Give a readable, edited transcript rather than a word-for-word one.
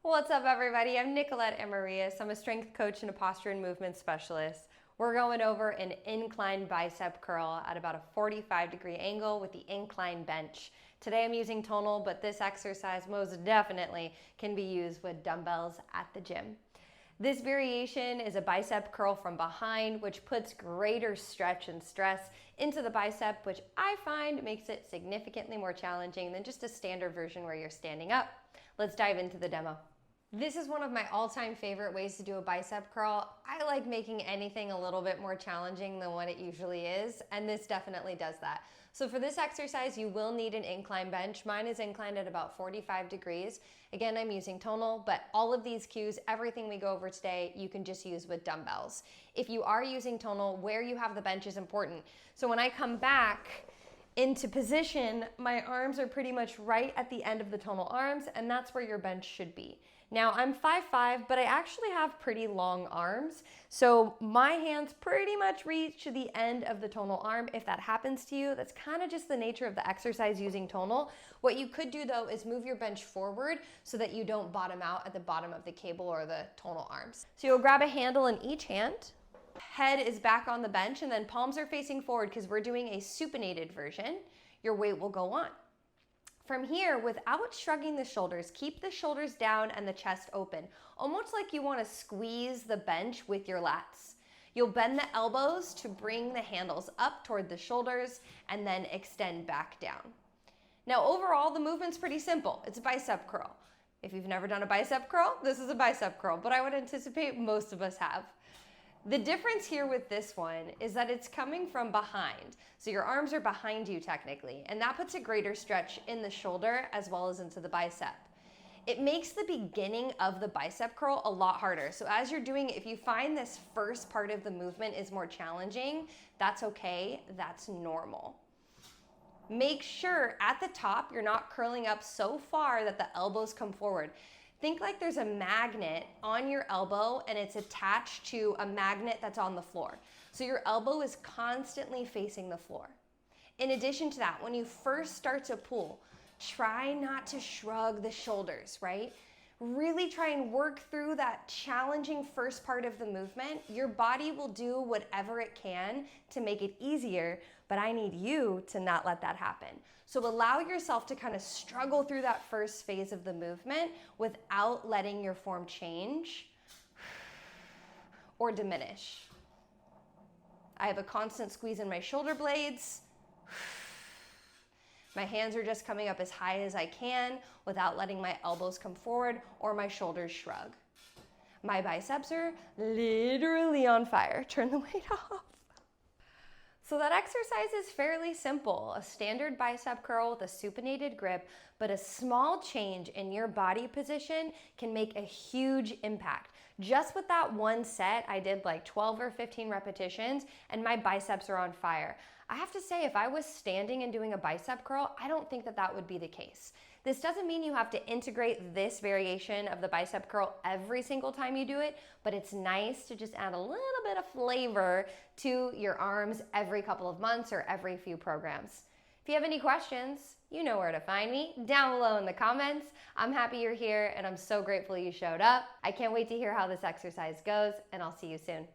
What's up, everybody? I'm Nicolette Amarillas. I'm a strength coach and a posture and movement specialist. We're going over an incline bicep curl at about a 45-degree angle with the incline bench. Today I'm using tonal, but this exercise most definitely can be used with dumbbells at the gym. This variation is a bicep curl from behind, which puts greater stretch and stress into the bicep, which I find makes it significantly more challenging than just a standard version where you're standing up. Let's dive into the demo. This is one of my all-time favorite ways to do a bicep curl. I like making anything a little bit more challenging than what it usually is, and this definitely does that. So for this exercise, you will need an incline bench. Mine is inclined at about 45 degrees. Again, I'm using tonal, but all of these cues, everything we go over today, you can just use with dumbbells. If you are using tonal, where you have the bench is important. So when I come back into position, my arms are pretty much right at the end of the tonal arms, and that's where your bench should be. Now, I'm 5'5", but I actually have pretty long arms, so my hands pretty much reach to the end of the tonal arm. If that happens to you, that's kind of just the nature of the exercise using tonal. What you could do, though, is move your bench forward so that you don't bottom out at the bottom of the cable or the tonal arms. So you'll grab a handle in each hand. Head is back on the bench, and then palms are facing forward because we're doing a supinated version. Your weight will go on. From here, without shrugging the shoulders, keep the shoulders down and the chest open, almost like you want to squeeze the bench with your lats. You'll bend the elbows to bring the handles up toward the shoulders and then extend back down. Now, overall, the movement's pretty simple. It's a bicep curl. If you've never done a bicep curl, this is a bicep curl, but I would anticipate most of us have. The difference here with this one is that it's coming from behind. So your arms are behind you technically, and that puts a greater stretch in the shoulder as well as into the bicep. It makes the beginning of the bicep curl a lot harder. So as you're doing it, if you find this first part of the movement is more challenging, that's okay, that's normal. Make sure at the top you're not curling up so far that the elbows come forward. Think like there's a magnet on your elbow and it's attached to a magnet that's on the floor. So your elbow is constantly facing the floor. In addition to that, when you first start to pull, try not to shrug the shoulders, right? Really try and work through that challenging first part of the movement. Your body will do whatever it can to make it easier, but I need you to not let that happen. So allow yourself to kind of struggle through that first phase of the movement without letting your form change or diminish. I have a constant squeeze in my shoulder blades. My hands are just coming up as high as I can without letting my elbows come forward or my shoulders shrug. My biceps are literally on fire. Turn the weight off. So that exercise is fairly simple, a standard bicep curl with a supinated grip, but a small change in your body position can make a huge impact. Just with that one set, I did like 12 or 15 repetitions and my biceps are on fire. I have to say, if I was standing and doing a bicep curl, I don't think that that would be the case. This doesn't mean you have to integrate this variation of the bicep curl every single time you do it, but it's nice to just add a little bit of flavor to your arms every couple of months or every few programs. If you have any questions, you know where to find me, down below in the comments. I'm happy you're here and I'm so grateful you showed up. I can't wait to hear how this exercise goes, and I'll see you soon.